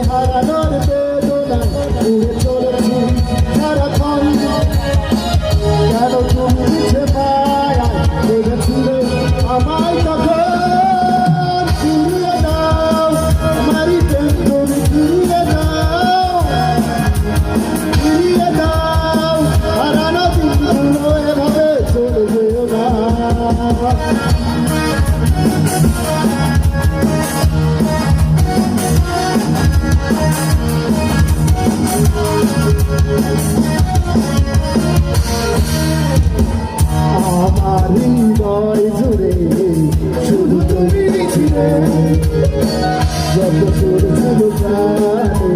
হারানোর বেদনা উড়ে চলেছি সারাক্ষণ কেন তুমি মিছে মায়া বেঁধেছিলে আমায় তখন ফিরিয়ে দাও আমারই প্রেম তুমি ফিরিয়ে দাও হারানো দিনগুলো এভাবে চলে যেও না আমার হৃদয় জুড়ে শুধু তুমি ছিলে যত সুর ছিল প্রাণে